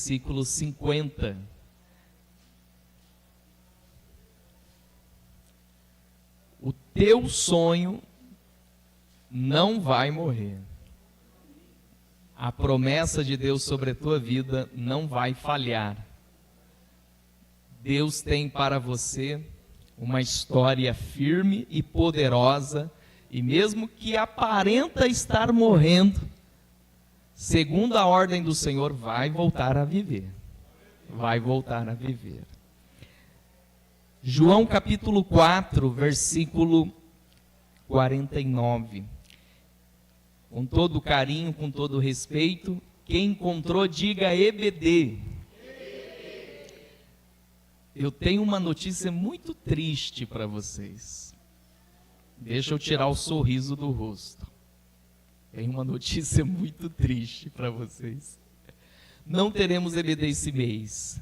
versículo 50. O teu sonho não vai morrer. A promessa de Deus sobre a tua vida não vai falhar. Deus tem para você uma história firme e poderosa, e mesmo que aparenta estar morrendo, segundo a ordem do Senhor, vai voltar a viver. Vai voltar a viver. João capítulo 4, versículo 49. Com todo carinho, com todo respeito, quem encontrou, diga EBD. Eu tenho uma notícia muito triste para vocês. Deixa eu tirar o sorriso do rosto. Tenho uma notícia muito triste para vocês. Não teremos EBD esse mês.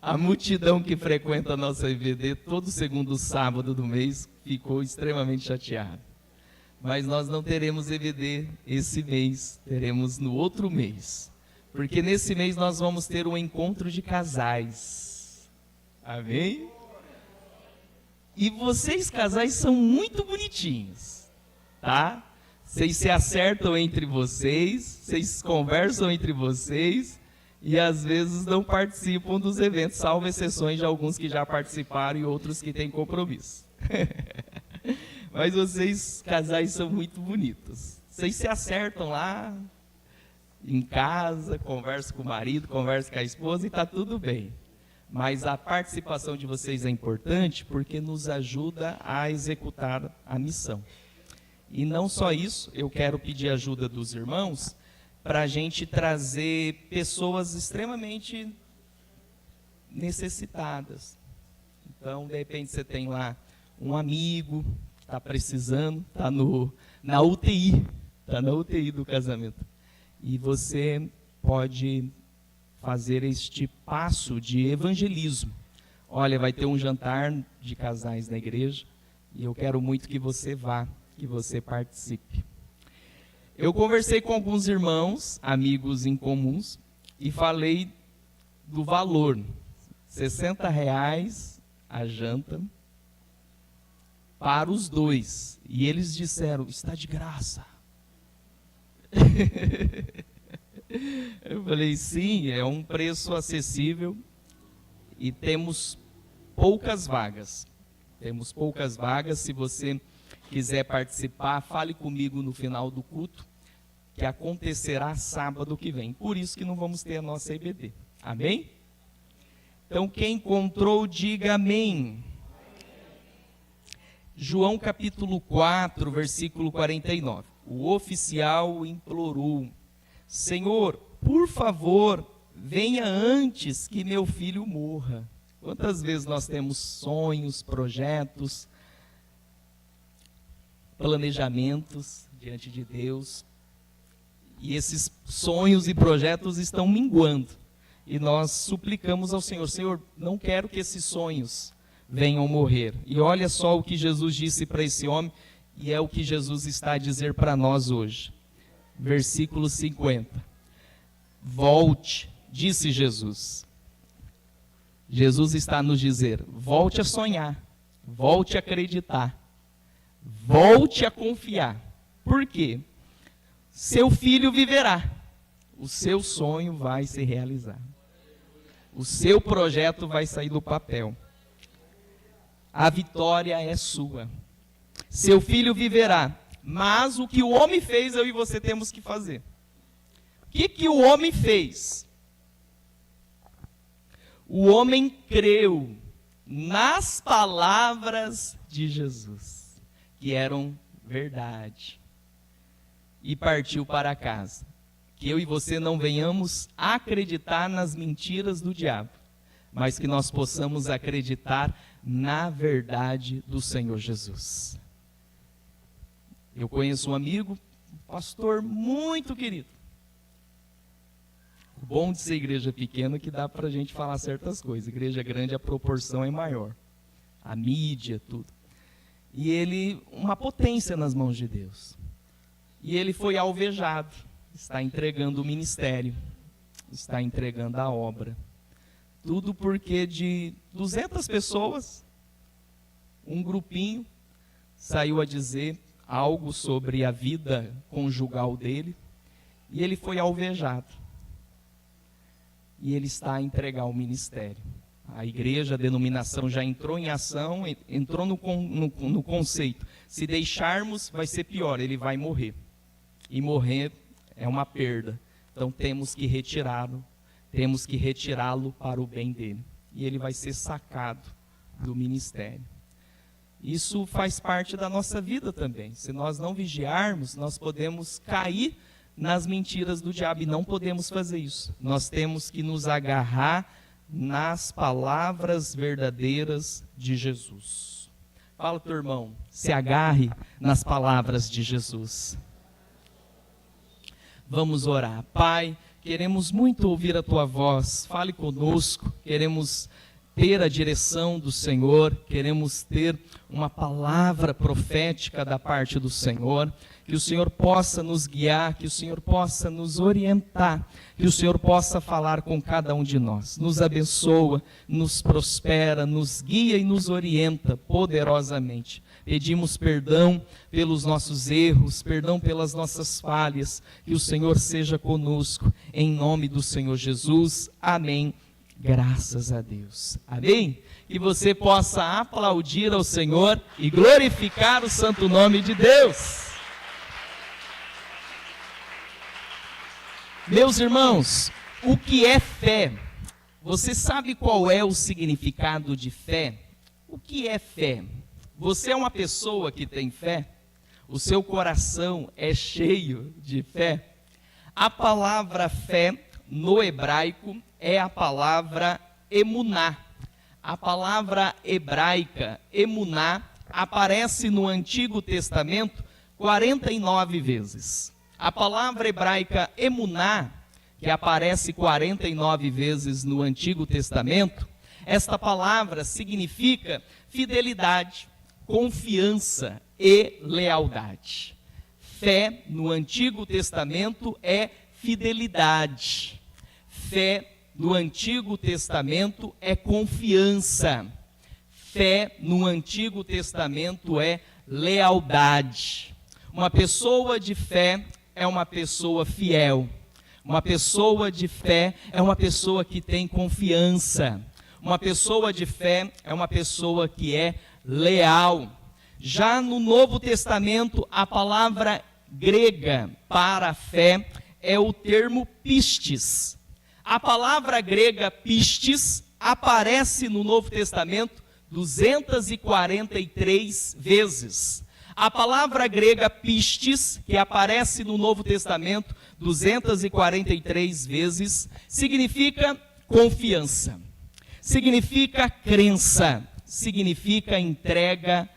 A multidão que frequenta a nossa EBD todo segundo sábado do mês ficou extremamente chateada. Mas nós não teremos EBD esse mês, teremos no outro mês. Porque nesse mês nós vamos ter um encontro de casais. Amém? E vocês casais são muito bonitinhos, tá? Vocês se acertam entre vocês, vocês conversam entre vocês, e às vezes não participam dos eventos, salvo exceções de alguns que já participaram e outros que têm compromisso. Mas vocês, casais, são muito bonitos. Vocês se acertam lá, em casa, conversam com o marido, conversam com a esposa e está tudo bem. Mas a participação de vocês é importante porque nos ajuda a executar a missão. E não só isso, eu quero pedir ajuda dos irmãos para a gente trazer pessoas extremamente necessitadas. Então, de repente, você tem lá um amigo que está precisando, está na UTI, está na UTI do casamento. E você pode fazer este passo de evangelismo. Olha, vai ter um jantar de casais na igreja e eu quero muito que você vá, que você participe. Eu conversei com alguns irmãos, amigos em comuns, e falei do valor. R$60 a janta para os dois. E eles disseram, está de graça. Eu falei, sim, é um preço acessível e temos poucas vagas. Temos poucas vagas. Se você quiser participar, fale comigo no final do culto, que acontecerá sábado que vem. Por isso que não vamos ter a nossa EBD. Amém? Então, quem encontrou, diga amém. João capítulo 4, versículo 49. O oficial implorou, Senhor, por favor, venha antes que meu filho morra. Quantas vezes nós temos sonhos, projetos, planejamentos diante de Deus, e esses sonhos e projetos estão minguando, e nós suplicamos ao Senhor, Senhor, não quero que esses sonhos venham morrer. E olha só o que Jesus disse para esse homem, e é o que Jesus está a dizer para nós hoje. Versículo 50. Volte, disse Jesus. Jesus está a nos dizer, volte a sonhar, volte a acreditar, volte a confiar. Por quê? Seu filho viverá, o seu sonho vai se realizar, o seu projeto vai sair do papel, a vitória é sua, seu filho viverá, mas o que o homem fez, eu e você temos que fazer. O que o homem fez? O homem creu nas palavras de Jesus, que eram verdade, e partiu para casa. Que eu e você não venhamos acreditar nas mentiras do diabo, mas que nós possamos acreditar na verdade do Senhor Jesus. Eu conheço um amigo, pastor muito querido. O bom de ser igreja pequena é que dá para a gente falar certas coisas. Igreja grande, a proporção é maior. A mídia, tudo. E ele, uma potência nas mãos de Deus. E ele foi alvejado. está entregando o ministério, está entregando a obra. Tudo porque de 200 pessoas, um grupinho saiu a dizer algo sobre a vida conjugal dele, e ele foi alvejado. E ele está a entregar o ministério. A igreja, a denominação já entrou em ação, entrou no conceito. Se deixarmos, vai ser pior, ele vai morrer. E morrer é uma perda. Então temos que retirá-lo para o bem dele. E ele vai ser sacado do ministério. Isso faz parte da nossa vida também. Se nós não vigiarmos, nós podemos cair nas mentiras do diabo, e não podemos fazer isso. Nós temos que nos agarrar nas palavras verdadeiras de Jesus. Fala para o teu irmão, se agarre nas palavras de Jesus. Vamos orar. Pai, queremos muito ouvir a tua voz, fale conosco, queremos ter a direção do Senhor, queremos ter uma palavra profética da parte do Senhor, que o Senhor possa nos guiar, que o Senhor possa nos orientar, que o Senhor possa falar com cada um de nós. Nos abençoa, nos prospera, nos guia e nos orienta poderosamente. Pedimos perdão pelos nossos erros, perdão pelas nossas falhas, que o Senhor seja conosco, em nome do Senhor Jesus. Amém. Graças a Deus. Amém? Que você possa aplaudir ao Senhor e glorificar o santo nome de Deus. Meus irmãos, o que é fé? Você sabe qual é o significado de fé? O que é fé? Você é uma pessoa que tem fé? O seu coração é cheio de fé? A palavra fé no hebraico é a palavra emuná. A palavra hebraica emuná aparece no Antigo Testamento 49 vezes. A palavra hebraica emuná, que aparece 49 vezes no Antigo Testamento, esta palavra significa fidelidade, confiança e lealdade. Fé no Antigo Testamento é fidelidade. Fé no Antigo Testamento é confiança. Fé no Antigo Testamento é lealdade. Uma pessoa de fé é uma pessoa fiel. Uma pessoa de fé é uma pessoa que tem confiança. Uma pessoa de fé é uma pessoa que é leal. Já no Novo Testamento, a palavra grega para fé é o termo pistis. A palavra grega pistis aparece no Novo Testamento 243 vezes. A palavra grega pistis, que aparece no Novo Testamento 243 vezes, significa confiança, significa crença, significa entrega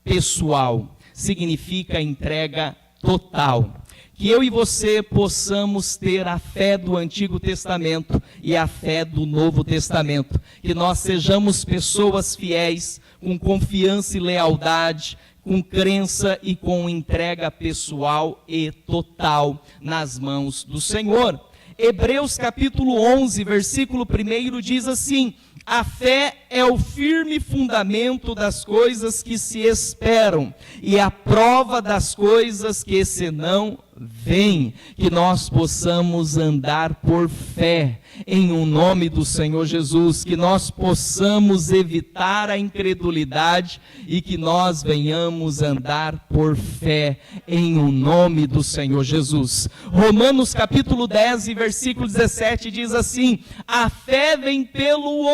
pessoal, significa entrega total. Que eu e você possamos ter a fé do Antigo Testamento e a fé do Novo Testamento. Que nós sejamos pessoas fiéis, com confiança e lealdade, com crença e com entrega pessoal e total nas mãos do Senhor. Hebreus capítulo 11, versículo 1 diz assim: a fé é o firme fundamento das coisas que se esperam e a prova das coisas que se não veem. Que nós possamos andar por fé em o nome do Senhor Jesus, que nós possamos evitar a incredulidade e que nós venhamos andar por fé em o nome do Senhor Jesus. Romanos capítulo 10 e versículo 17 diz assim: a fé vem pelo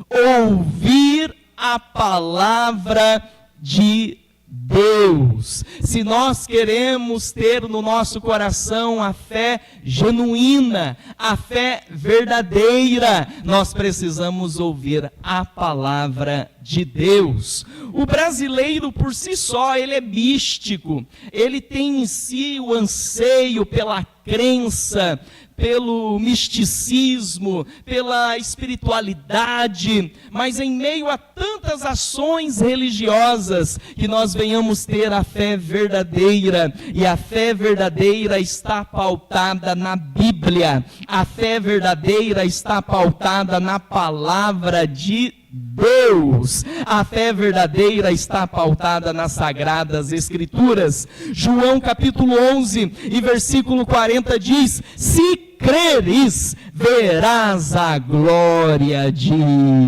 ouvir a palavra de Deus. Se nós queremos ter no nosso coração a fé genuína, a fé verdadeira, nós precisamos ouvir a palavra de Deus. O brasileiro por si só, ele é místico, ele tem em si o anseio pela crença, pelo misticismo, pela espiritualidade, mas em meio a tantas ações religiosas, que nós venhamos ter a fé verdadeira, e a fé verdadeira está pautada na Bíblia, a fé verdadeira está pautada na palavra de Deus, a fé verdadeira está pautada nas Sagradas Escrituras. João capítulo 11 e versículo 40 diz: se creres, verás a glória de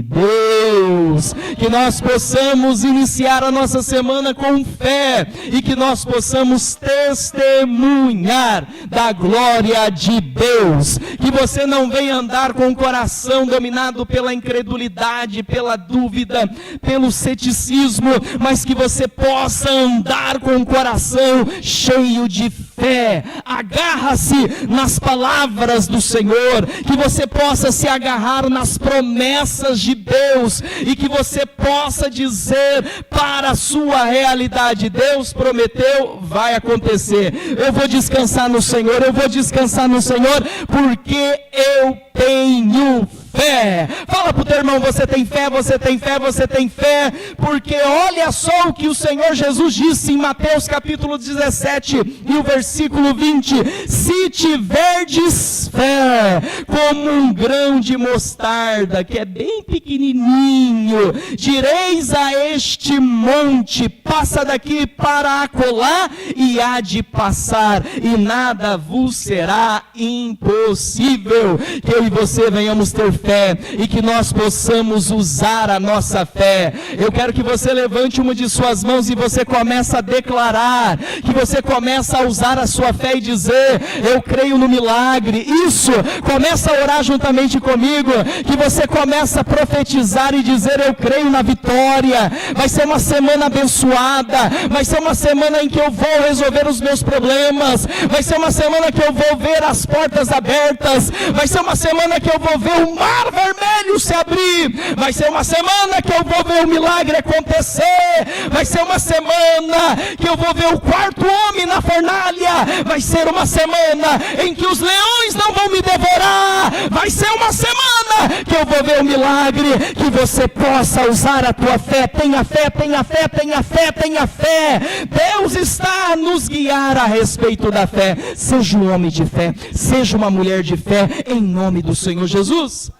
Deus. Que nós possamos iniciar a nossa semana com fé, e que nós possamos testemunhar da glória de Deus. Que você não venha andar com o coração dominado pela incredulidade, pela dúvida, pelo ceticismo, mas que você possa andar com o coração cheio de fé. Agarra-se nas palavras do Senhor, que você possa se agarrar nas promessas de Deus, e que você possa dizer para a sua realidade: Deus prometeu, vai acontecer. Eu vou descansar no Senhor, eu vou descansar no Senhor, porque eu tenho fé. Fala para o teu irmão: você tem fé, você tem fé, você tem fé, porque olha só o que o Senhor Jesus disse em Mateus capítulo 17 e o versículo 20: se tiverdes fé como um grão de mostarda, que é bem pequenininho, direis a este monte: passa daqui para acolá, e há de passar, e nada vos será impossível. Que eu e você venhamos ter fé, e que nós possamos usar a nossa fé. Eu quero que você levante uma de suas mãos e você comece a declarar, que você comece a usar a sua fé e dizer: eu creio no milagre. Isso, começa a orar juntamente comigo, que você comece a profetizar e dizer: eu creio na vitória. Vai ser uma semana abençoada, vai ser uma semana em que eu vou resolver os meus problemas, vai ser uma semana que eu vou ver as portas abertas, vai ser uma semana que eu vou ver o mar vermelho se abrir, vai ser uma semana que eu vou ver o milagre acontecer, vai ser uma semana que eu vou ver o quarto homem na fornalha, vai ser uma semana em que os leões não vão me devorar, vai ser uma semana que eu vou ver o milagre. Que você possa usar a tua fé. Tenha fé, tenha fé, tenha fé, tenha fé. Deus está a nos guiar a respeito da fé. Seja um homem de fé, seja uma mulher de fé, em nome do Senhor Jesus.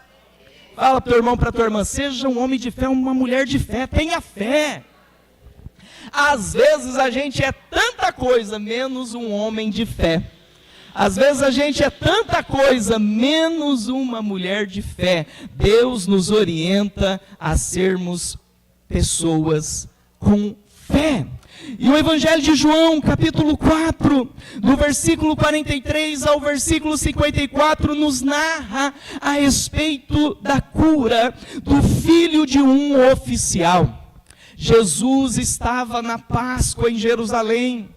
Fala para o teu irmão, para a tua irmã: seja um homem de fé, uma mulher de fé, tenha fé. Às vezes a gente é tanta coisa menos um homem de fé. Às vezes a gente é tanta coisa menos uma mulher de fé. Deus nos orienta a sermos pessoas com fé. E o Evangelho de João, capítulo 4, do versículo 43 ao versículo 54, nos narra a respeito da cura do filho de um oficial. Jesus estava na Páscoa em Jerusalém.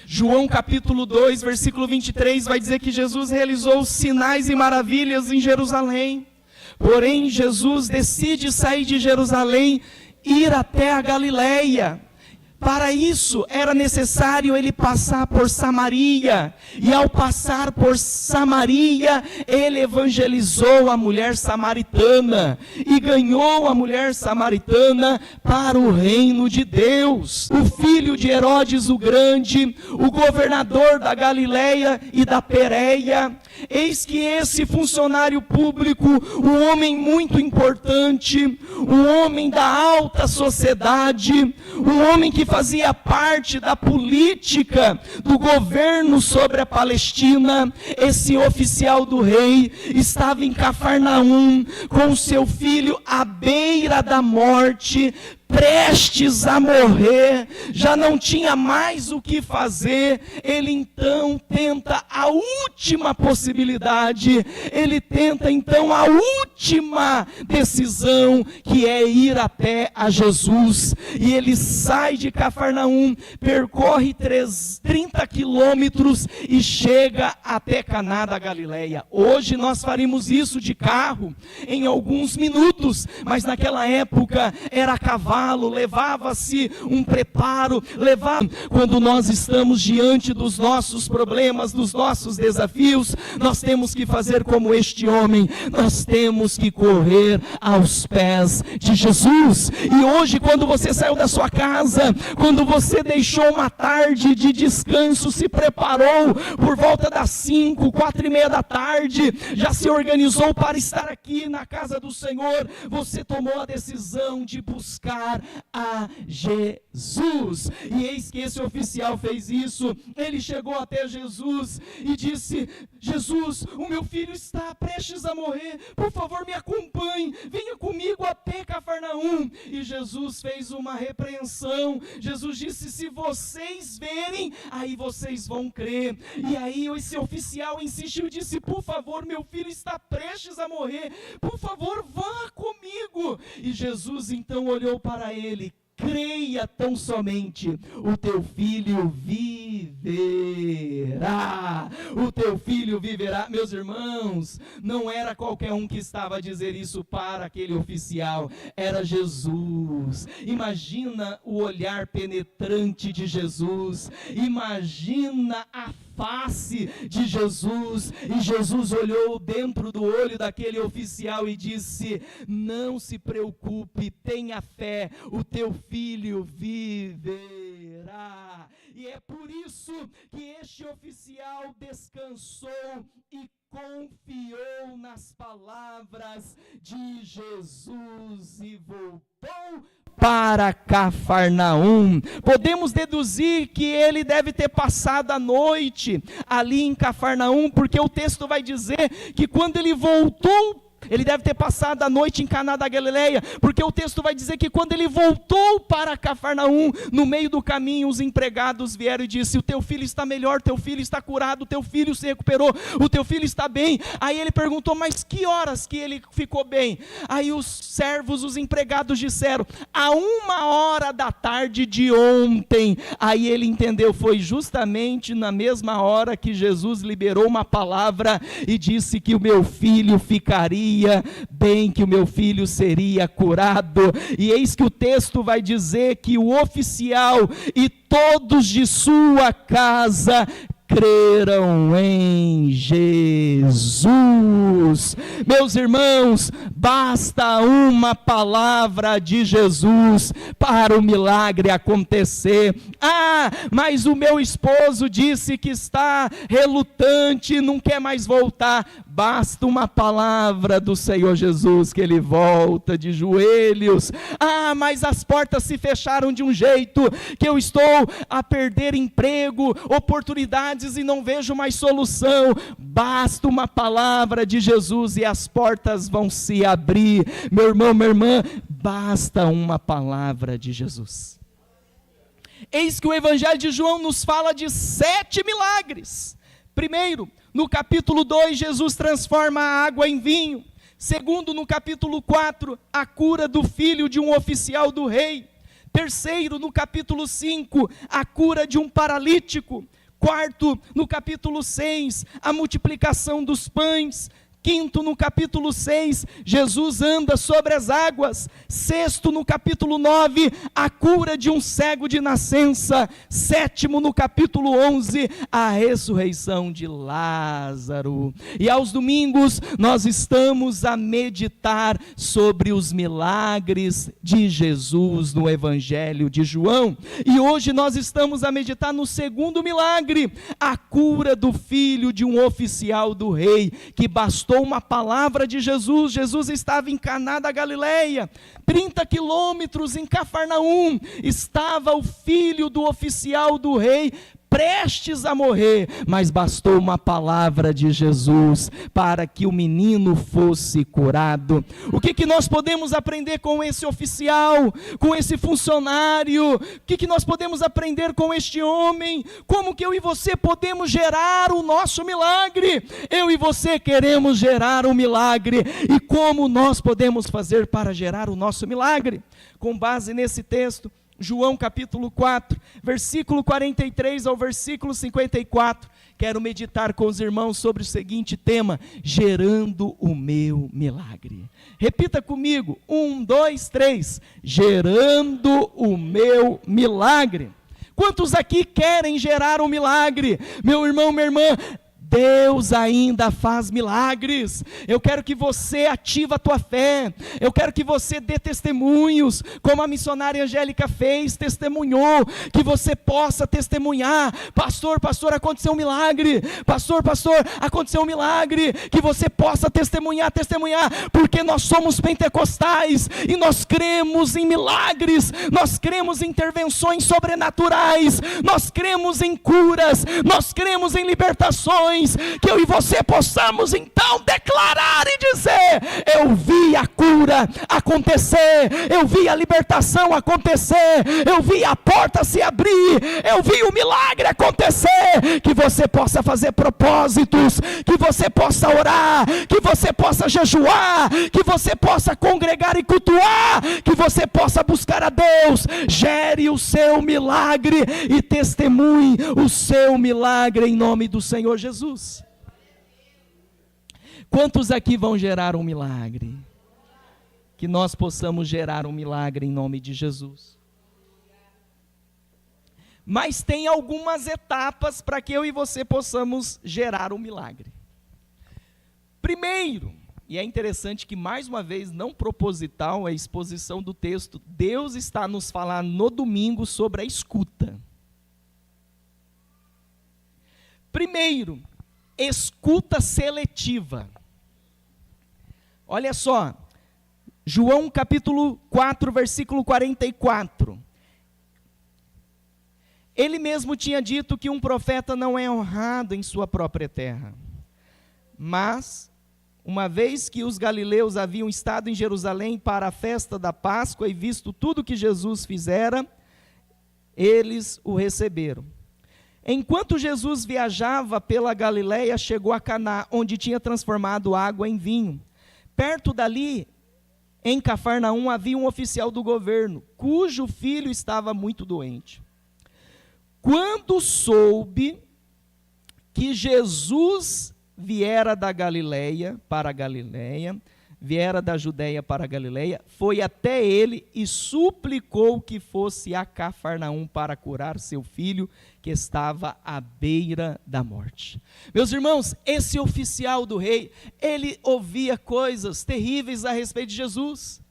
João capítulo 2, versículo 23, vai dizer que Jesus realizou sinais e maravilhas em Jerusalém. Porém, Jesus decide sair de Jerusalém, ir até a Galileia. Para isso, era necessário ele passar por Samaria. E ao passar por Samaria, ele evangelizou a mulher samaritana. E ganhou a mulher samaritana para o reino de Deus. O filho de Herodes o Grande, o governador da Galileia e da Pérea. Eis que esse funcionário público, um homem muito importante, um homem da alta sociedade, um homem que fazia parte da política do governo sobre a Palestina, esse oficial do rei estava em Cafarnaum com seu filho à beira da morte, prestes a morrer, já não tinha mais o que fazer, ele então tenta a última possibilidade, ele tenta então a última decisão, que é ir até a Jesus, e ele sai de Cafarnaum, percorre 30 quilômetros e chega até Caná da Galileia. Hoje nós faríamos isso de carro em alguns minutos, mas naquela época era a cavalo, levava-se um preparo, quando nós estamos diante dos nossos problemas, dos nossos desafios, nós temos que fazer como este homem, nós temos que correr aos pés de Jesus. E hoje, quando você saiu da sua casa, quando você deixou uma tarde de descanso, se preparou por volta das 5, 4:30 da tarde, já se organizou para estar aqui na casa do Senhor, você tomou a decisão de buscar a Jesus. E eis que esse oficial fez isso. Ele chegou até Jesus e disse: Jesus, o meu filho está prestes a morrer, por favor me acompanhe, venha comigo até Cafarnaum. E Jesus fez uma repreensão. Jesus disse: se vocês verem, aí vocês vão crer. E aí esse oficial insistiu e disse: por favor, meu filho está prestes a morrer, por favor vá comigo. E Jesus então olhou para ele: creia tão somente, o teu filho viverá. O teu filho viverá. Meus irmãos, não era qualquer um que estava a dizer isso para aquele oficial, era Jesus. Imagina o olhar penetrante de Jesus, imagina a face de Jesus, e Jesus olhou dentro do olho daquele oficial e disse: não se preocupe, tenha fé, o teu filho viverá. E é por isso que este oficial descansou e confiou nas palavras de Jesus e voltou para Cafarnaum. Podemos deduzir que ele deve ter passado a noite ali em Cafarnaum, porque o texto vai dizer que quando ele voltou, ele deve ter passado a noite em Caná da Galileia, porque o texto vai dizer que quando ele voltou para Cafarnaum, no meio do caminho, os empregados vieram e disseram: o teu filho está melhor, teu filho está curado, o teu filho se recuperou, o teu filho está bem. Aí ele perguntou: mas que horas que ele ficou bem? Aí os servos, os empregados disseram: a 1h da tarde de ontem. Aí ele entendeu, foi justamente na mesma hora que Jesus liberou uma palavra e disse que o meu filho ficaria bem, que o meu filho seria curado. E eis que o texto vai dizer que o oficial e todos de sua casa creram em Jesus. Meus irmãos, basta uma palavra de Jesus para o milagre acontecer. Ah, mas o meu esposo disse que está relutante, não quer mais voltar. Basta uma palavra do Senhor Jesus que ele volta de joelhos. Ah, mas as portas se fecharam de um jeito que eu estou a perder emprego, oportunidades e não vejo mais solução. Basta uma palavra de Jesus e as portas vão se abrir. Meu irmão, minha irmã, basta uma palavra de Jesus. Eis que o Evangelho de João nos fala de 7 milagres. Primeiro, no capítulo 2, Jesus transforma a água em vinho. Segundo, no capítulo 4, a cura do filho de um oficial do rei. Terceiro, no capítulo 5, a cura de um paralítico. Quarto, no capítulo 6, a multiplicação dos pães. Quinto, no capítulo 6, Jesus anda sobre as águas. Sexto, no capítulo 9, a cura de um cego de nascença. Sétimo, no capítulo 11, a ressurreição de Lázaro. E aos domingos, nós estamos a meditar sobre os milagres de Jesus no Evangelho de João. E hoje nós estamos a meditar no segundo milagre, a cura do filho de um oficial do rei, que bastou uma palavra de Jesus. Jesus estava em Caná da Galileia, 30 quilômetros em Cafarnaum, estava o filho do oficial do rei prestes a morrer, mas bastou uma palavra de Jesus para que o menino fosse curado. O que nós podemos aprender com esse oficial, com esse funcionário? O que nós podemos aprender com este homem? Como que eu e você podemos gerar o nosso milagre? Eu e você queremos gerar um milagre, e como nós podemos fazer para gerar o nosso milagre? Com base nesse texto, João capítulo 4, versículo 43 ao versículo 54, quero meditar com os irmãos sobre o seguinte tema: gerando o meu milagre. Repita comigo, 1, 2, 3, gerando o meu milagre. Quantos aqui querem gerar um milagre? Meu irmão, minha irmã, Deus ainda faz milagres. Eu quero que você ative a tua fé, eu quero que você dê testemunhos, como a missionária Angélica fez, testemunhou, que você possa testemunhar: pastor, aconteceu um milagre, pastor, aconteceu um milagre, que você possa testemunhar, porque nós somos pentecostais, e nós cremos em milagres, nós cremos em intervenções sobrenaturais, nós cremos em curas, nós cremos em libertações, que eu e você possamos então declarar e dizer: eu vi a cura acontecer, eu vi a libertação acontecer, eu vi a porta se abrir, eu vi o milagre acontecer. Que você possa fazer propósitos, que você possa orar, que você possa jejuar, que você possa congregar e cultuar, que você possa buscar a Deus. Gere o seu milagre e testemunhe o seu milagre em nome do Senhor Jesus. Quantos aqui vão gerar um milagre? Que nós possamos gerar um milagre em nome de Jesus. Mas tem algumas etapas para que eu e você possamos gerar um milagre. Primeiro, e é interessante que mais uma vez, não proposital, a exposição do texto, Deus está nos falando no domingo sobre a escuta. Primeiro, escuta seletiva. Olha só, João capítulo 4, versículo 44. Ele mesmo tinha dito que um profeta não é honrado em sua própria terra. Mas, uma vez que os galileus haviam estado em Jerusalém para a festa da Páscoa e visto tudo que Jesus fizera, eles o receberam. Enquanto Jesus viajava pela Galileia, chegou a Caná, onde tinha transformado água em vinho. Perto dali, em Cafarnaum, havia um oficial do governo, cujo filho estava muito doente. Quando soube que Jesus viera da Galileia para a Galileia, viera da Judeia para a Galileia, foi até ele e suplicou que fosse a Cafarnaum para curar seu filho, que estava à beira da morte. Meus irmãos, esse oficial do rei, ele ouvia coisas terríveis a respeito de Jesus.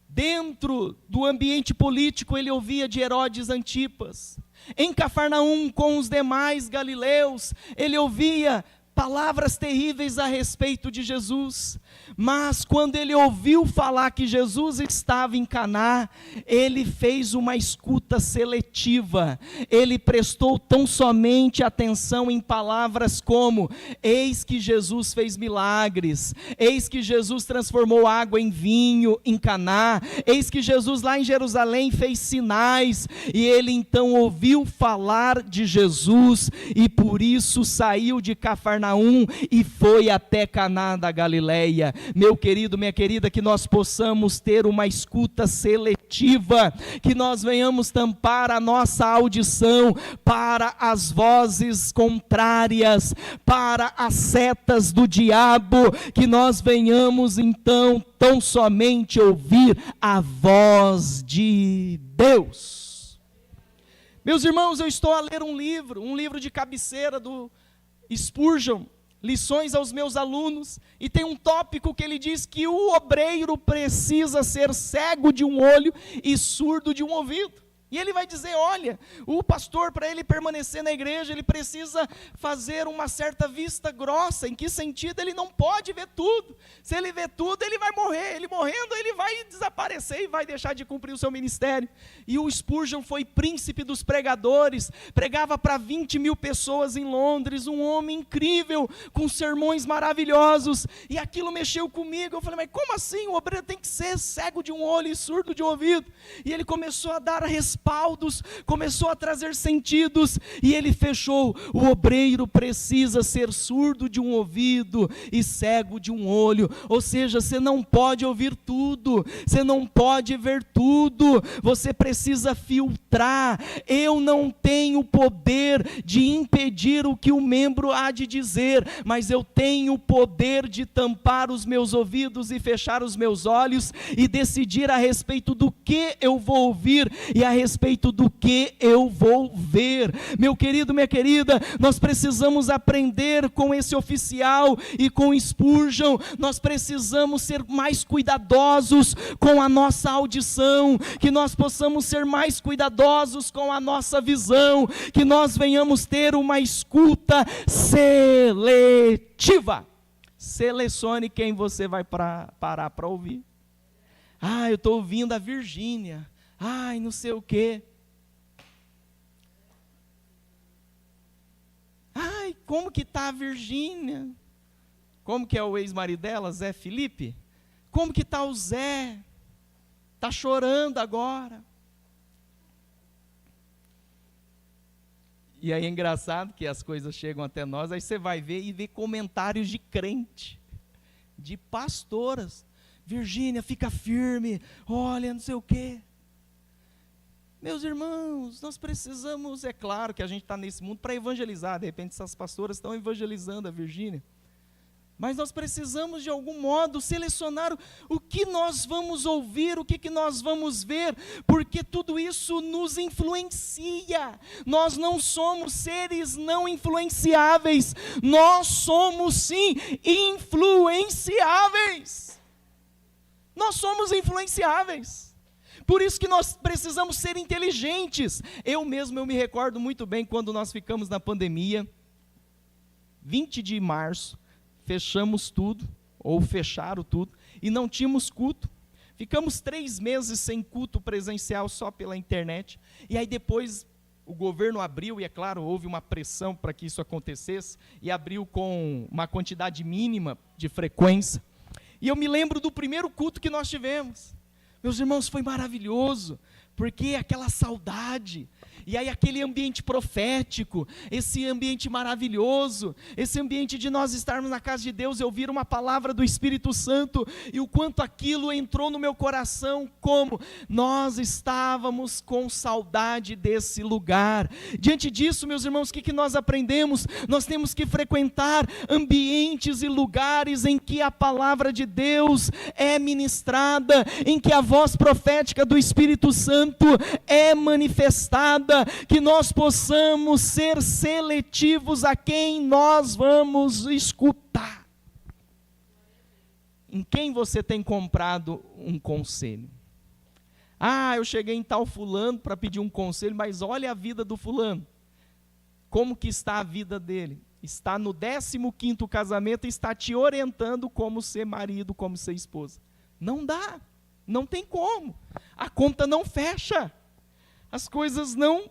Dentro do ambiente político, ele ouvia de Herodes Antipas. Em Cafarnaum, com os demais galileus, ele ouvia palavras terríveis a respeito de Jesus. Mas quando ele ouviu falar que Jesus estava em Caná, ele fez uma escuta seletiva. Ele prestou tão somente atenção em palavras como: eis que Jesus fez milagres, eis que Jesus transformou água em vinho em Caná, eis que Jesus lá em Jerusalém fez sinais. E ele então ouviu falar de Jesus, e por isso saiu de Cafarnaum e foi até Caná da Galileia. Meu querido, minha querida, que nós possamos ter uma escuta seletiva, que nós venhamos tampar a nossa audição para as vozes contrárias, para as setas do diabo, que nós venhamos então tão somente ouvir a voz de Deus. Meus irmãos, eu estou a ler um livro de cabeceira do Spurgeon, Lições aos meus alunos, e tem um tópico que ele diz que o obreiro precisa ser cego de um olho e surdo de um ouvido. E ele vai dizer, olha, o pastor, para ele permanecer na igreja, ele precisa fazer uma certa vista grossa. Em que sentido? Ele não pode ver tudo. Se ele ver tudo, ele vai morrer. Ele morrendo, ele vai desaparecer e vai deixar de cumprir o seu ministério. E o Spurgeon foi príncipe dos pregadores, pregava para 20 mil pessoas em Londres, um homem incrível, com sermões maravilhosos. E aquilo mexeu comigo. Eu falei, mas como assim? O obreiro tem que ser cego de um olho e surdo de um ouvido. E ele começou a dar a respaldos, começou a trazer sentidos, e ele fechou, o obreiro precisa ser surdo de um ouvido e cego de um olho, ou seja, você não pode ouvir tudo, você não pode ver tudo, você precisa filtrar. Eu não tenho poder de impedir o que o membro há de dizer, mas eu tenho o poder de tampar os meus ouvidos e fechar os meus olhos, e decidir a respeito do que eu vou ouvir, e a respeito do que eu vou ver. Meu querido, minha querida, nós precisamos aprender com esse oficial e com Spurgeon. Nós precisamos ser mais cuidadosos com a nossa audição, que nós possamos ser mais cuidadosos com a nossa visão, que nós venhamos ter uma escuta seletiva. Selecione quem você vai parar para ouvir. Eu estou ouvindo a Virgínia. Não sei o quê. Como que está a Virgínia? Como que é o ex-marido dela, Zé Felipe? Como que está o Zé? Está chorando agora. E aí é engraçado que as coisas chegam até nós, aí você vai ver e vê comentários de crente, de pastoras. Virgínia, fica firme, olha, não sei o quê. Meus irmãos, nós precisamos, é claro que a gente está nesse mundo para evangelizar, de repente essas pastoras estão evangelizando a Virgínia, mas nós precisamos de algum modo selecionar o que nós vamos ouvir, o que nós vamos ver, porque tudo isso nos influencia. Nós não somos seres não influenciáveis, nós somos sim influenciáveis. Nós somos influenciáveis. Por isso que nós precisamos ser inteligentes. Eu me recordo muito bem quando nós ficamos na pandemia, 20 de março, fechamos tudo, ou fecharam tudo, e não tínhamos culto. Ficamos 3 meses sem culto presencial, só pela internet, e aí depois o governo abriu, e é claro, houve uma pressão para que isso acontecesse, e abriu com uma quantidade mínima de frequência. E eu me lembro do primeiro culto que nós tivemos. Meus irmãos, foi maravilhoso, porque aquela saudade, e aí aquele ambiente profético, esse ambiente maravilhoso, esse ambiente de nós estarmos na casa de Deus e ouvir uma palavra do Espírito Santo, e o quanto aquilo entrou no meu coração, como nós estávamos com saudade desse lugar. Diante disso, meus irmãos, o que nós aprendemos? Nós temos que frequentar ambientes e lugares em que a palavra de Deus é ministrada, em que a voz profética do Espírito Santo é manifestada, que nós possamos ser seletivos a quem nós vamos escutar. Em quem você tem comprado um conselho? Eu cheguei em tal fulano para pedir um conselho, mas olha a vida do fulano. Como que está a vida dele? Está no 15º casamento e está te orientando como ser marido, como ser esposa. Não dá, não tem como. A conta não fecha. As coisas não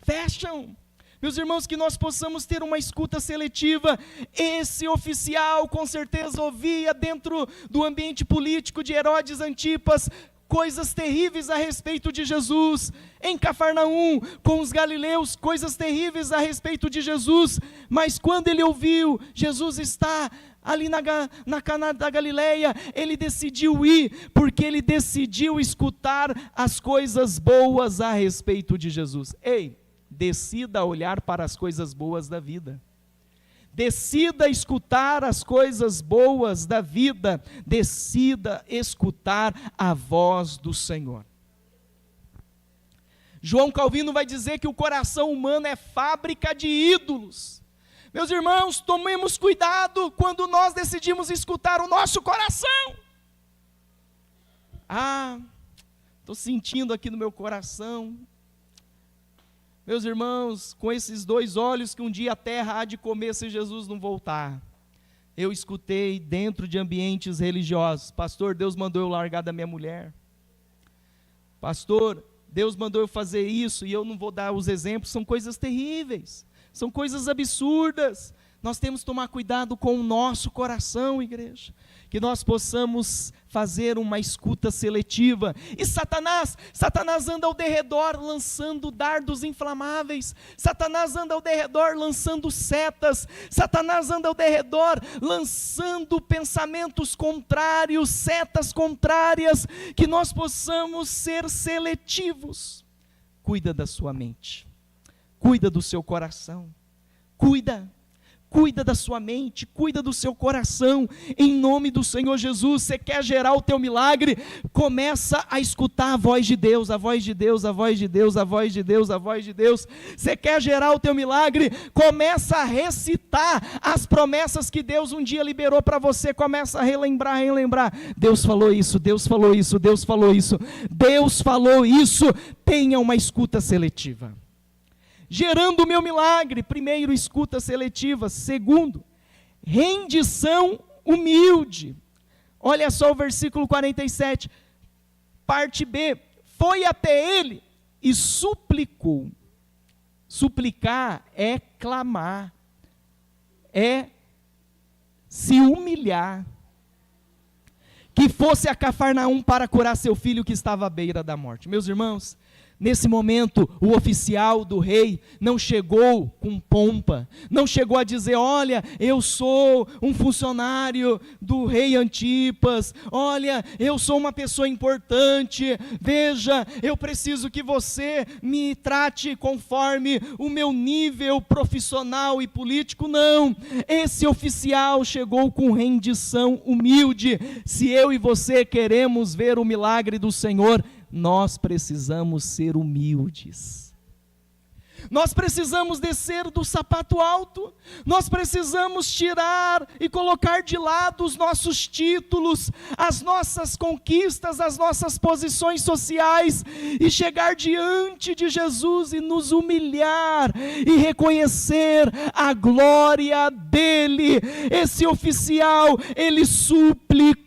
fecham. Meus irmãos, que nós possamos ter uma escuta seletiva. Esse oficial com certeza ouvia dentro do ambiente político de Herodes Antipas coisas terríveis a respeito de Jesus. Em Cafarnaum, com os galileus, coisas terríveis a respeito de Jesus. Mas quando ele ouviu, Jesus está ali na Caná da Galileia, ele decidiu ir, porque ele decidiu escutar as coisas boas a respeito de Jesus. Decida olhar para as coisas boas da vida. Decida escutar as coisas boas da vida. Decida escutar a voz do Senhor. João Calvino vai dizer que o coração humano é fábrica de ídolos. Meus irmãos, tomemos cuidado quando nós decidimos escutar o nosso coração. Estou sentindo aqui no meu coração Meus irmãos, com esses 2 olhos que um dia a terra há de comer se Jesus não voltar. Eu escutei dentro de ambientes religiosos: pastor, Deus mandou eu largar da minha mulher. Pastor, Deus mandou eu fazer isso, e eu não vou dar os exemplos, são coisas terríveis, são coisas absurdas. Nós temos que tomar cuidado com o nosso coração, igreja, que nós possamos fazer uma escuta seletiva. E Satanás anda ao derredor lançando dardos inflamáveis, Satanás anda ao derredor lançando setas, Satanás anda ao derredor lançando pensamentos contrários, setas contrárias, que nós possamos ser seletivos. Cuida da sua mente, cuida do seu coração, cuida da sua mente, cuida do seu coração, em nome do Senhor Jesus. Você quer gerar o teu milagre? Começa a escutar a voz de Deus, a voz de Deus, a voz de Deus, a voz de Deus, a voz de Deus. Você quer gerar o teu milagre? Começa a recitar as promessas que Deus um dia liberou para você, começa a relembrar. Deus falou isso, Deus falou isso, Deus falou isso, Deus falou isso. Tenha uma escuta seletiva. Gerando o meu milagre, primeiro, escuta seletiva. Segundo, rendição humilde. Olha só o versículo 47, parte B. Foi até ele e suplicou. Suplicar é clamar, é se humilhar. Que fosse a Cafarnaum para curar seu filho que estava à beira da morte. Meus irmãos, nesse momento, o oficial do rei não chegou com pompa, não chegou a dizer: olha, eu sou um funcionário do rei Antipas, olha, eu sou uma pessoa importante, veja, eu preciso que você me trate conforme o meu nível profissional e político. Não, esse oficial chegou com rendição humilde. Se eu e você queremos ver o milagre do Senhor, nós precisamos ser humildes. Nós precisamos descer do sapato alto. Nós precisamos tirar e colocar de lado os nossos títulos, as nossas conquistas, as nossas posições sociais, e chegar diante de Jesus e nos humilhar e reconhecer a glória dele. Esse oficial, ele suplicou.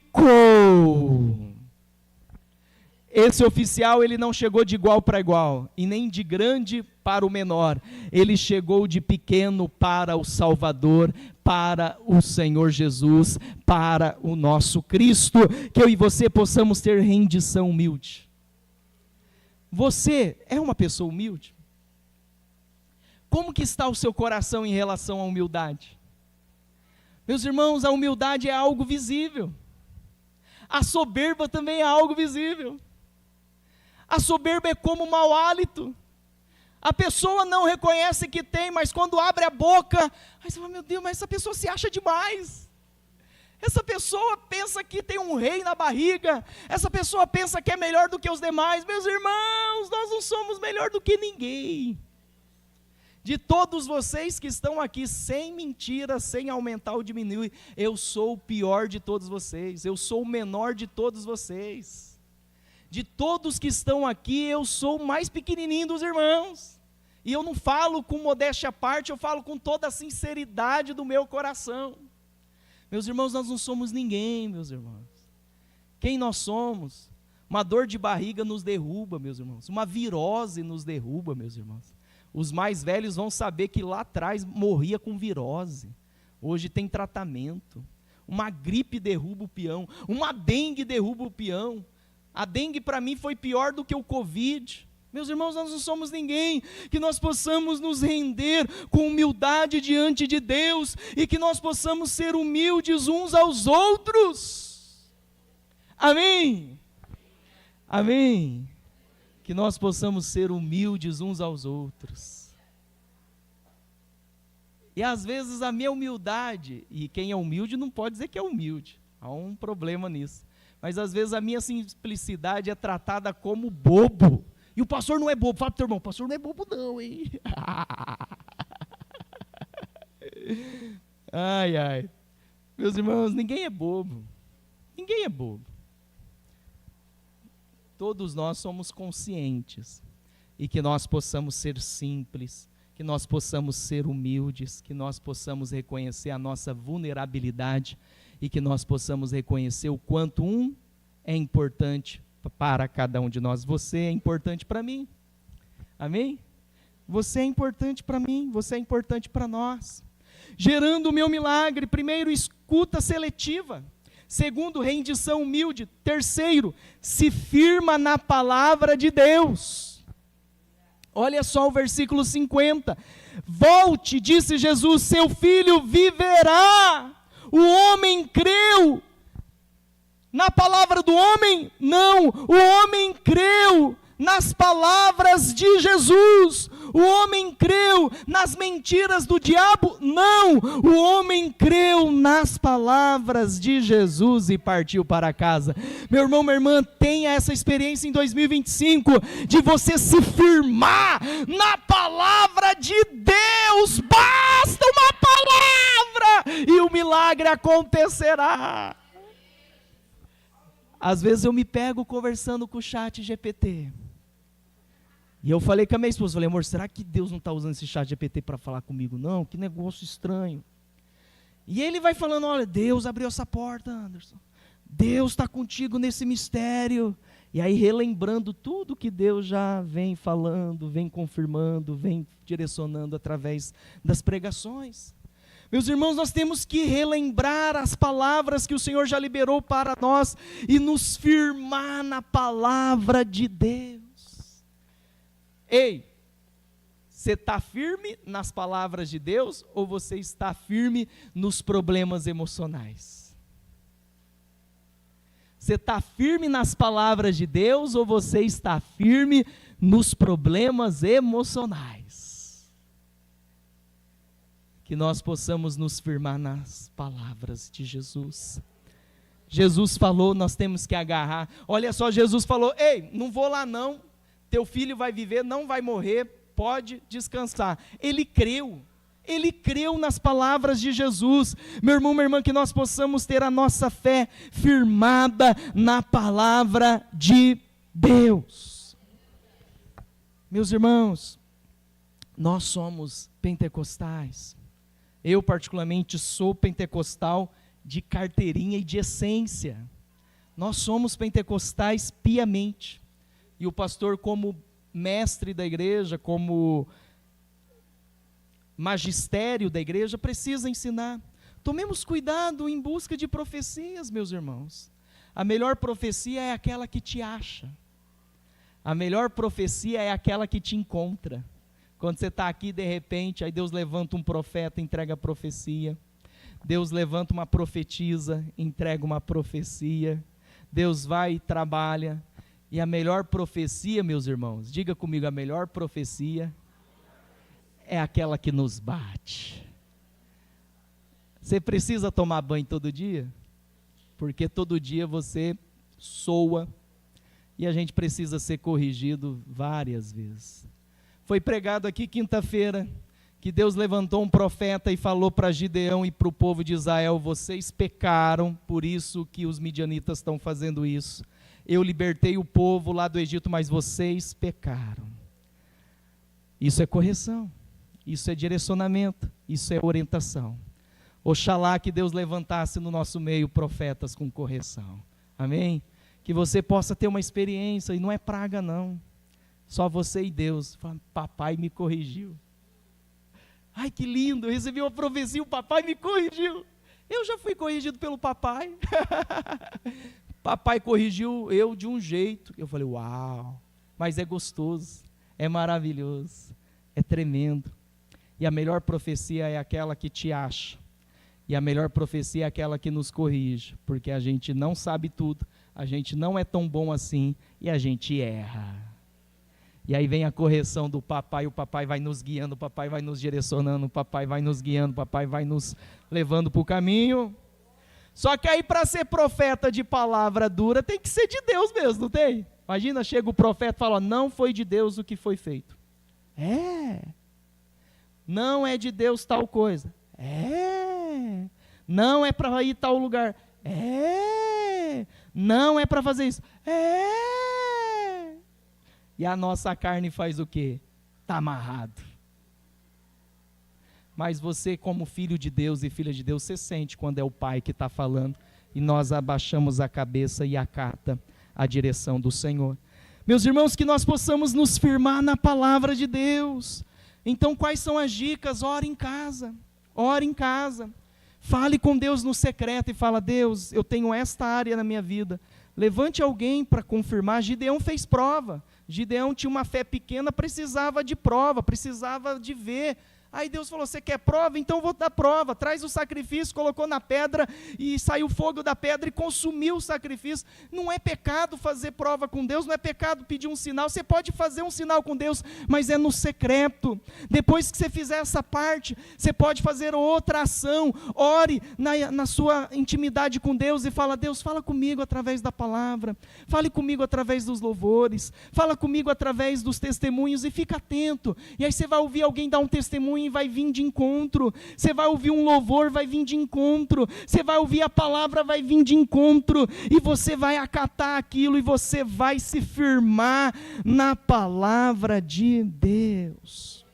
Esse oficial, ele não chegou de igual para igual, e nem de grande para o menor. Ele chegou de pequeno para o Salvador, para o Senhor Jesus, para o nosso Cristo. Que eu e você possamos ter rendição humilde. Você é uma pessoa humilde? Como que está o seu coração em relação à humildade? Meus irmãos, a humildade é algo visível. A soberba também é algo visível. A soberba é como o mau hálito. A pessoa não reconhece que tem, mas quando abre a boca, aí você fala: meu Deus, mas essa pessoa se acha demais. Essa pessoa pensa que tem um rei na barriga. Essa pessoa pensa que é melhor do que os demais. Meus irmãos, nós não somos melhor do que ninguém. De todos vocês que estão aqui, sem mentira, sem aumentar ou diminuir, eu sou o pior de todos vocês. Eu sou o menor de todos vocês. De todos que estão aqui, eu sou o mais pequenininho dos irmãos. E eu não falo com modéstia à parte, eu falo com toda a sinceridade do meu coração. Meus irmãos, nós não somos ninguém, meus irmãos. Quem nós somos? Uma dor de barriga nos derruba, meus irmãos. Uma virose nos derruba, meus irmãos. Os mais velhos vão saber que lá atrás morria com virose. Hoje tem tratamento. Uma gripe derruba o peão. Uma dengue derruba o peão. A dengue para mim foi pior do que o Covid. Meus irmãos, nós não somos ninguém. Que nós possamos nos render com humildade diante de Deus, e que nós possamos ser humildes uns aos outros. Amém? Amém? Que nós possamos ser humildes uns aos outros. E às vezes a minha humildade, e quem é humilde não pode dizer que é humilde, há um problema nisso. Mas às vezes a minha simplicidade é tratada como bobo. E o pastor não é bobo. Fala para o teu irmão: o pastor não é bobo não, hein? Ai, ai. Meus irmãos, ninguém é bobo. Ninguém é bobo. Todos nós somos conscientes e que nós possamos ser simples, que nós possamos ser humildes, que nós possamos reconhecer a nossa vulnerabilidade e que nós possamos reconhecer o quanto é importante para cada um de nós. Você é importante para mim, amém? Você é importante para mim, você é importante para nós. Gerando o meu milagre, primeiro, escuta seletiva. Segundo, rendição humilde. Terceiro, se firma na palavra de Deus. Olha só o versículo 50. Volte, disse Jesus, seu filho viverá. O homem creu na palavra do homem? Não, o homem creu nas palavras de Jesus. O homem creu nas mentiras do diabo? Não, o homem creu nas palavras de Jesus e partiu para casa. Meu irmão, minha irmã, tenha essa experiência em 2025, de você se firmar na palavra de Deus. Basta uma palavra e o milagre acontecerá. Às vezes eu me pego conversando com o chat GPT. E eu falei com a minha esposa, falei, amor, será que Deus não está usando esse chat GPT para falar comigo? Não, que negócio estranho. E ele vai falando, olha, Deus abriu essa porta, Anderson. Deus está contigo nesse mistério. E aí relembrando tudo que Deus já vem falando, vem confirmando, vem direcionando através das pregações. Meus irmãos, nós temos que relembrar as palavras que o Senhor já liberou para nós e nos firmar na palavra de Deus. Ei, você está firme nas palavras de Deus ou você está firme nos problemas emocionais? Você está firme nas palavras de Deus ou você está firme nos problemas emocionais? Que nós possamos nos firmar nas palavras de Jesus. Jesus falou, nós temos que agarrar. Olha só, Jesus falou, ei, não vou lá não, teu filho vai viver, não vai morrer, pode descansar. Ele creu nas palavras de Jesus. Meu irmão, minha irmã, que nós possamos ter a nossa fé firmada na palavra de Deus. Meus irmãos, nós somos pentecostais. Eu particularmente sou pentecostal de carteirinha e de essência. Nós somos pentecostais piamente. E o pastor, como mestre da igreja, como magistério da igreja, precisa ensinar. Tomemos cuidado em busca de profecias, meus irmãos. A melhor profecia é aquela que te acha. A melhor profecia é aquela que te encontra. Quando você está aqui, de repente, aí Deus levanta um profeta, entrega a profecia. Deus levanta uma profetisa, entrega uma profecia. Deus vai e trabalha. E a melhor profecia, meus irmãos, diga comigo, a melhor profecia é aquela que nos bate. Você precisa tomar banho todo dia? Porque todo dia você soa e a gente precisa ser corrigido várias vezes. Foi pregado aqui quinta-feira que Deus levantou um profeta e falou para Gideão e para o povo de Israel, vocês pecaram, por isso que os midianitas estão fazendo isso. Eu libertei o povo lá do Egito, mas vocês pecaram. Isso é correção, isso é direcionamento, isso é orientação. Oxalá que Deus levantasse no nosso meio profetas com correção. Amém? Que você possa ter uma experiência, e não é praga não. Só você e Deus. Fala, papai me corrigiu. Ai, que lindo, eu recebi uma profecia, o papai me corrigiu. Eu já fui corrigido pelo papai. Papai corrigiu eu de um jeito. Eu falei, uau, mas é gostoso, é maravilhoso, é tremendo. E a melhor profecia é aquela que te acha. E a melhor profecia é aquela que nos corrige, porque a gente não sabe tudo, a gente não é tão bom assim e a gente erra. E aí vem a correção do papai, o papai vai nos guiando, o papai vai nos direcionando, o papai vai nos guiando, o papai vai nos levando para o caminho. Só que aí para ser profeta de palavra dura tem que ser de Deus mesmo, não tem? Imagina, chega o profeta e fala, não foi de Deus o que foi feito. Não é de Deus tal coisa. Não é para ir tal lugar. Não é para fazer isso. E a nossa carne faz o quê? Está amarrado. Mas você, como filho de Deus e filha de Deus, você sente quando é o Pai que está falando, e nós abaixamos a cabeça e acata a direção do Senhor. Meus irmãos, que nós possamos nos firmar na palavra de Deus. Então, quais são as dicas? Ore em casa, ore em casa. Fale com Deus no secreto e fala: Deus, eu tenho esta área na minha vida. Levante alguém para confirmar. Gideão fez prova. Gideão tinha uma fé pequena, precisava de prova, precisava de ver. Aí Deus falou: você quer prova? Então eu vou dar prova. Traz o sacrifício, colocou na pedra e saiu fogo da pedra e consumiu o sacrifício. Não é pecado fazer prova com Deus, não é pecado pedir um sinal. Você pode fazer um sinal com Deus, mas é no secreto. Depois que você fizer essa parte, você pode fazer outra ação. Ore na sua intimidade com Deus e fala: Deus, fala comigo através da palavra, fale comigo através dos louvores, fala comigo através dos testemunhos, e fica atento. E aí você vai ouvir alguém dar um testemunho e vai vir de encontro. Você vai ouvir um louvor, vai vir de encontro. Você vai ouvir a palavra, vai vir de encontro. E você vai acatar aquilo e você vai se firmar na palavra de Deus.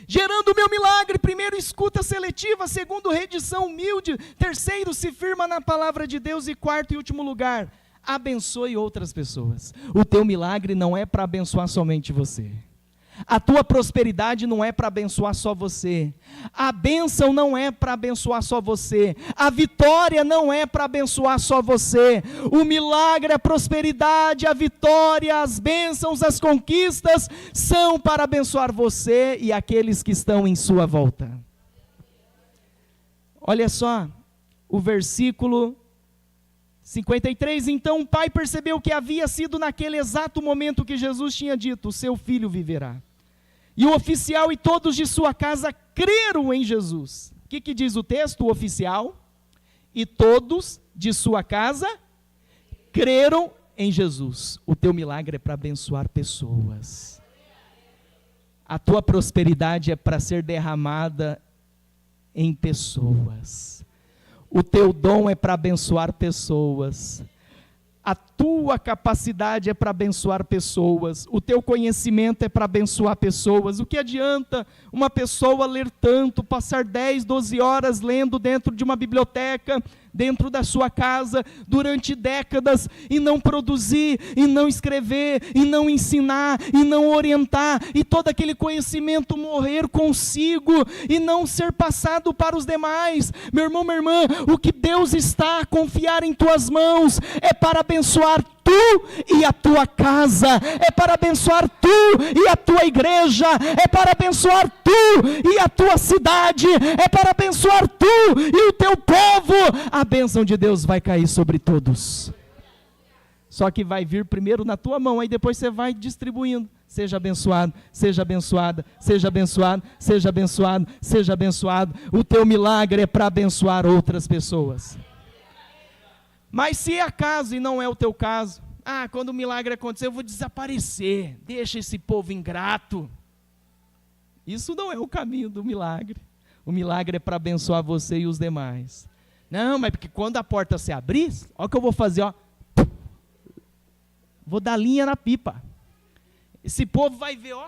Gerando o meu milagre. Primeiro, escuta seletiva. Segundo, rendição humilde. Terceiro, se firma na palavra de Deus. E quarto e último lugar, abençoe outras pessoas. O teu milagre não é para abençoar somente você. A tua prosperidade não é para abençoar só você. A bênção não é para abençoar só você. A vitória não é para abençoar só você. O milagre, a prosperidade, a vitória, as bênçãos, as conquistas são para abençoar você e aqueles que estão em sua volta. Olha só, o versículo 53, então o pai percebeu que havia sido naquele exato momento que Jesus tinha dito: o seu filho viverá. E o oficial e todos de sua casa creram em Jesus. O que diz o texto? O oficial e todos de sua casa creram em Jesus. O teu milagre é para abençoar pessoas. A tua prosperidade é para ser derramada em pessoas. O teu dom é para abençoar pessoas. A tua capacidade é para abençoar pessoas. O teu conhecimento é para abençoar pessoas. O que adianta uma pessoa ler tanto, passar 10, 12 horas lendo dentro de uma biblioteca, dentro da sua casa, durante décadas, e não produzir, e não escrever, e não ensinar, e não orientar, e todo aquele conhecimento morrer consigo, e não ser passado para os demais? Meu irmão, minha irmã, o que Deus está a confiar em tuas mãos é para abençoar tu e a tua casa, é para abençoar tu e a tua igreja, é para abençoar tu e a tua cidade, é para abençoar tu e o teu povo. A bênção de Deus vai cair sobre todos, só que vai vir primeiro na tua mão, aí depois você vai distribuindo. Seja abençoado, seja abençoada, seja abençoado, seja abençoado, seja abençoado. O teu milagre é para abençoar outras pessoas. Mas se é acaso e não é o teu caso, quando o milagre acontecer eu vou desaparecer, deixa esse povo ingrato. Isso não é o caminho do milagre. O milagre é para abençoar você e os demais. Não, mas porque quando a porta se abrir, olha o que eu vou fazer, ó. Vou dar linha na pipa. Esse povo vai ver, ó.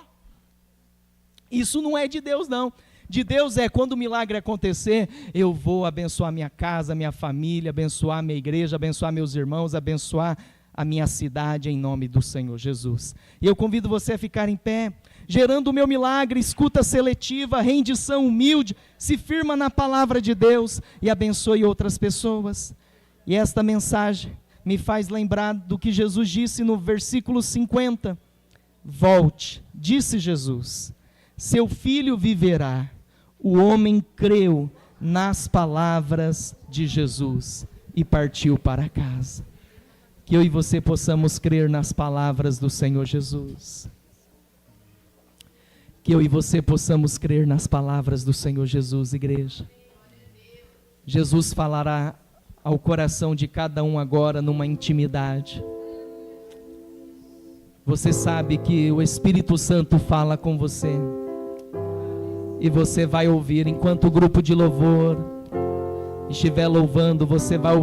Isso não é de Deus, não. De Deus é, quando o milagre acontecer, eu vou abençoar minha casa, minha família, abençoar minha igreja, abençoar meus irmãos, abençoar a minha cidade, em nome do Senhor Jesus. E eu convido você a ficar em pé. Gerando o meu milagre, escuta seletiva, rendição humilde, se firma na palavra de Deus e abençoe outras pessoas. E esta mensagem me faz lembrar do que Jesus disse no versículo 50. Volte, disse Jesus, seu filho viverá. O homem creu nas palavras de Jesus e partiu para casa. Que eu e você possamos crer nas palavras do Senhor Jesus. Que eu e você possamos crer nas palavras do Senhor Jesus, igreja. Jesus falará ao coração de cada um agora numa intimidade. Você sabe que o Espírito Santo fala com você. E você vai ouvir, enquanto o grupo de louvor estiver louvando, você vai ouvir.